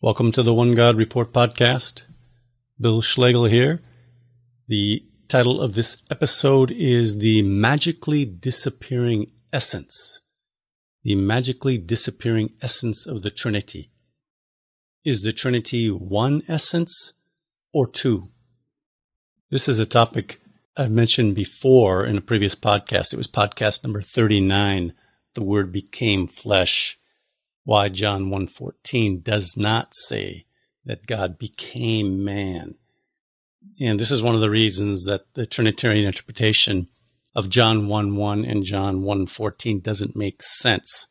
Welcome to the One God Report podcast. Bill Schlegel here. The title of this episode is The Magically Disappearing Essence. The magically disappearing essence of the Trinity. Is the Trinity one essence or two? This is a topic I've mentioned before in a previous podcast. It was podcast number 39, The Word Became Flesh. Why John 1:14 does not say that God became man. And this is one of the reasons that the Trinitarian interpretation of John 1:1 and John 1:14 doesn't make sense,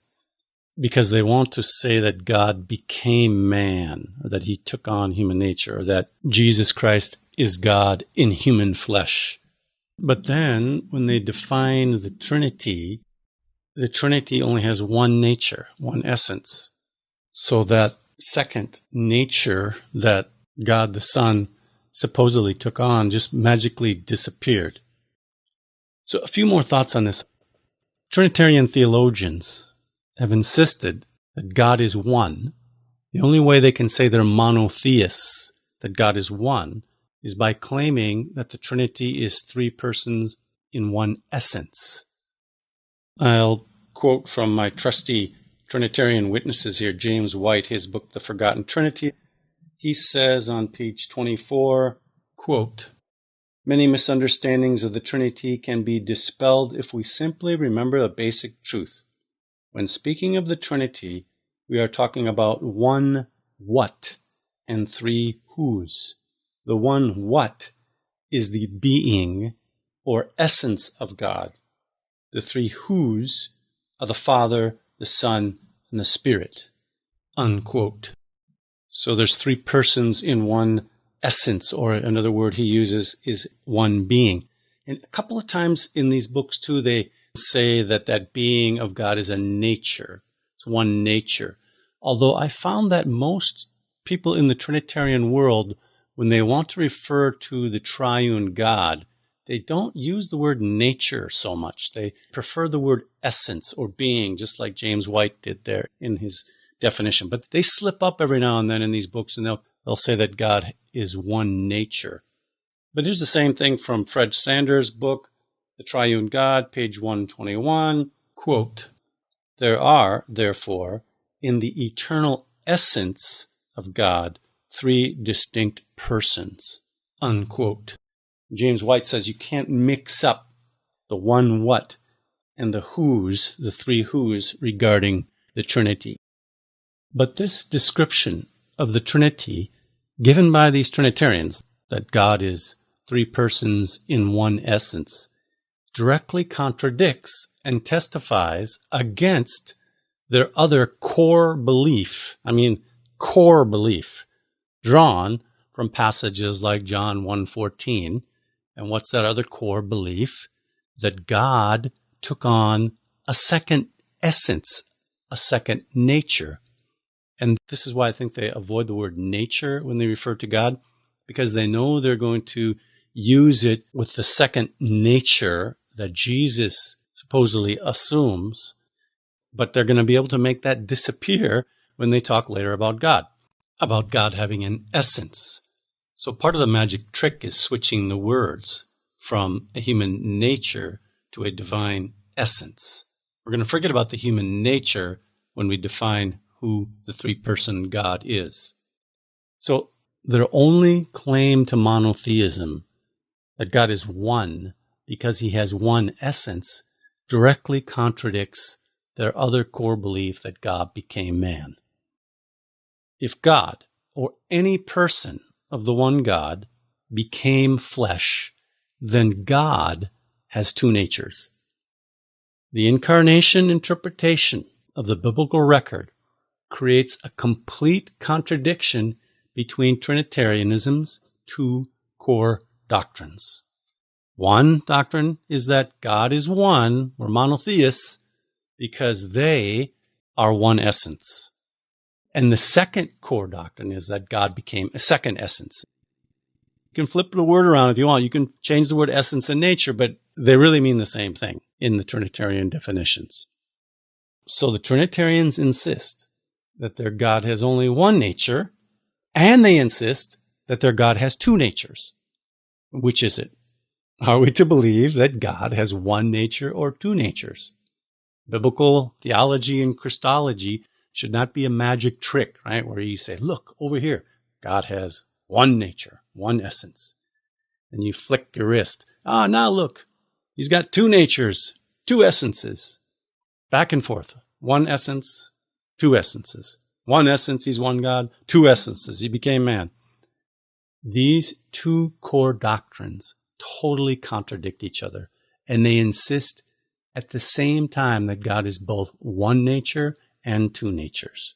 because they want to say that God became man, or that he took on human nature, or that Jesus Christ is God in human flesh. But then when they define the Trinity only has one nature, one essence. So that second nature that God the Son supposedly took on just magically disappeared. So a few more thoughts on this. Trinitarian theologians have insisted that God is one. The only way they can say they're monotheists, that God is one, is by claiming that the Trinity is three persons in one essence. I'll quote from my trusty Trinitarian witnesses here, James White, his book, The Forgotten Trinity. He says on page 24, quote, "Many misunderstandings of the Trinity can be dispelled if we simply remember a basic truth. When speaking of the Trinity, we are talking about one what and three whos. The one what is the being or essence of God. The three whos are the Father, the Son, and the Spirit," unquote. So there's three persons in one essence, or another word he uses is one being. And a couple of times in these books too, they say that that being of God is a nature. It's one nature. Although I found that most people in the Trinitarian world, when they want to refer to the Triune God, they don't use the word nature so much. They prefer the word essence or being, just like James White did there in his definition. But they slip up every now and then in these books, and they'll say that God is one nature. But here's the same thing from Fred Sanders' book, The Triune God, page 121, quote, "There are, therefore, in the eternal essence of God, three distinct persons," unquote. James White says you can't mix up the one what and the whos, the three whos regarding the Trinity. But this description of the Trinity given by these Trinitarians, that God is three persons in one essence, directly contradicts and testifies against their other core belief, drawn from passages like John 1:14. And what's that other core belief? That God took on a second essence, a second nature. And this is why I think they avoid the word nature when they refer to God, because they know they're going to use it with the second nature that Jesus supposedly assumes, but they're going to be able to make that disappear when they talk later about God having an essence. So part of the magic trick is switching the words from a human nature to a divine essence. We're going to forget about the human nature when we define who the three-person God is. So their only claim to monotheism, that God is one because he has one essence, directly contradicts their other core belief that God became man. If God, or any person of the one God, became flesh, then God has two natures. The incarnation interpretation of the biblical record creates a complete contradiction between Trinitarianism's two core doctrines. One doctrine is that God is one, or monotheists, because they are one essence. And the second core doctrine is that God became a second essence. You can flip the word around if you want. You can change the word essence and nature, but they really mean the same thing in the Trinitarian definitions. So the Trinitarians insist that their God has only one nature, And they insist that their God has two natures. Which is it? Are we to believe that God has one nature or two natures? Biblical theology and Christology should not be a magic trick, right? Where you say, look, over here, God has one nature, one essence. And you flick your wrist. Now look, he's got two natures, two essences. Back and forth. One essence, two essences. One essence, he's one God. Two essences, he became man. These two core doctrines totally contradict each other, and they insist at the same time that God is both one nature and two natures.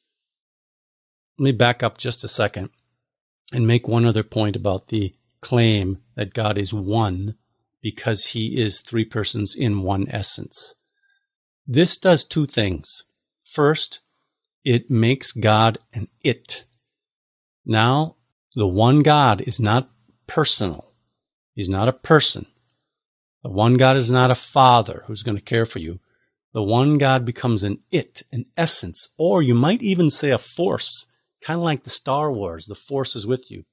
Let me back up just a second and make one other point about the claim that God is one because he is three persons in one essence. This does two things. First, it makes God an it. Now, the one God is not personal. He's not a person. The one God is not a father who's going to care for you. The one God becomes an it, an essence, or you might even say a force, kind of like the Star Wars, the force is with you.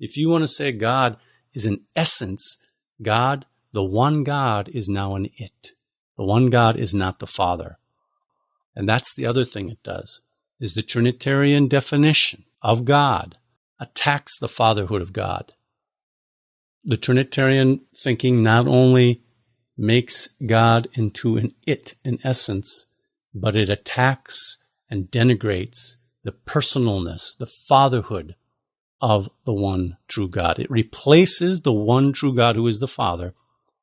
If you want to say God is an essence, God, the one God, is now an it. The one God is not the Father. And that's the other thing it does, is the Trinitarian definition of God attacks the fatherhood of God. The Trinitarian thinking not only makes God into an it, an essence, but it attacks and denigrates the personalness, the fatherhood of the one true God. It replaces the one true God who is the Father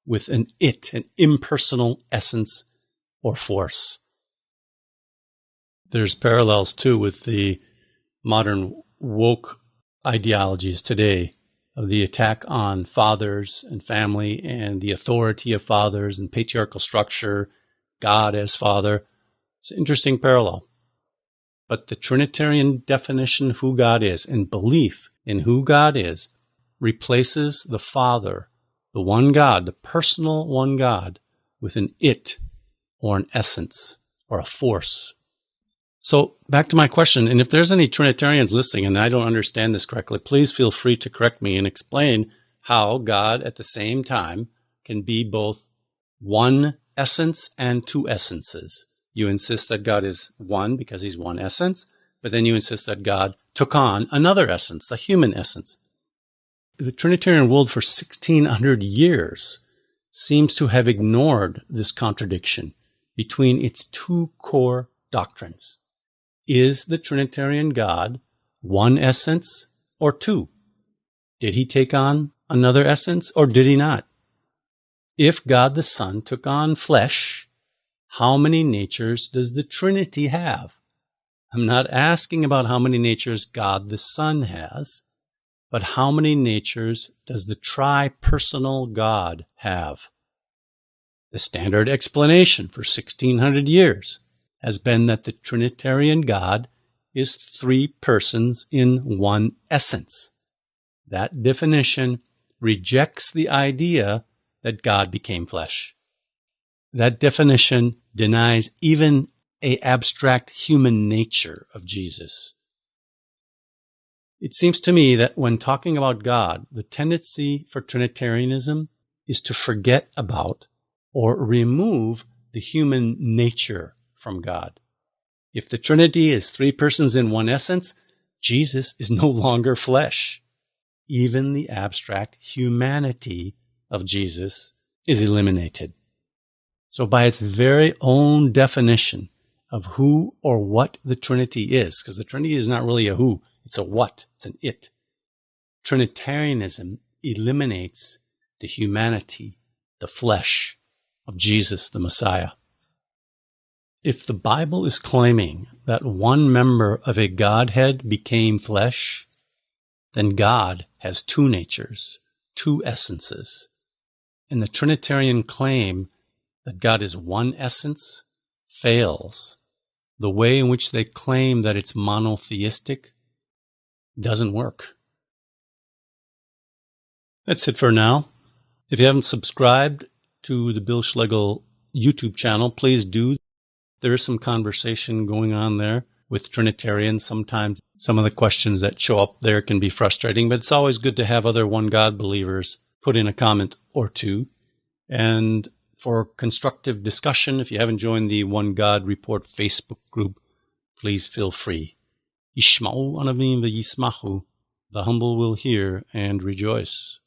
with an it, an impersonal essence or force. There's parallels too with the modern woke ideologies today of the attack on fathers and family and the authority of fathers and patriarchal structure, God as Father. It's an interesting parallel. But the Trinitarian definition of who God is and belief in who God is replaces the Father, the one God, the personal one God, with an it or an essence or a force. So back to my question, and if there's any Trinitarians listening and I don't understand this correctly, please feel free to correct me and explain how God at the same time can be both one essence and two essences. You insist that God is one because he's one essence, but then you insist that God took on another essence, a human essence. The Trinitarian world for 1,600 years seems to have ignored this contradiction between its two core doctrines. Is the Trinitarian God one essence or two? Did he take on another essence or did he not? If God the Son took on flesh, how many natures does the Trinity have? I'm not asking about how many natures God the Son has, but how many natures does the tri-personal God have? The standard explanation for 1,600 years has been that the Trinitarian God is three persons in one essence. That definition rejects the idea that God became flesh. That definition denies even an abstract human nature of Jesus. It seems to me that when talking about God, the tendency for Trinitarianism is to forget about or remove the human nature from God. If the Trinity is three persons in one essence, Jesus is no longer flesh. Even the abstract humanity of Jesus is eliminated. So by its very own definition of who or what the Trinity is, because the Trinity is not really a who, it's a what, it's an it. Trinitarianism eliminates the humanity, the flesh of Jesus, the Messiah. If the Bible is claiming that one member of a Godhead became flesh, then God has two natures, two essences. And the Trinitarian claim that God is one essence fails. The way in which they claim that it's monotheistic doesn't work. That's it for now. If you haven't subscribed to the Bill Schlegel YouTube channel, please do. There is some conversation going on there with Trinitarians. Sometimes some of the questions that show up there can be frustrating, but it's always good to have other one God believers put in a comment or two. And for constructive discussion, if you haven't joined the One God Report Facebook group, please feel free. Yishma'u anavim v'yismachu. The humble will hear and rejoice.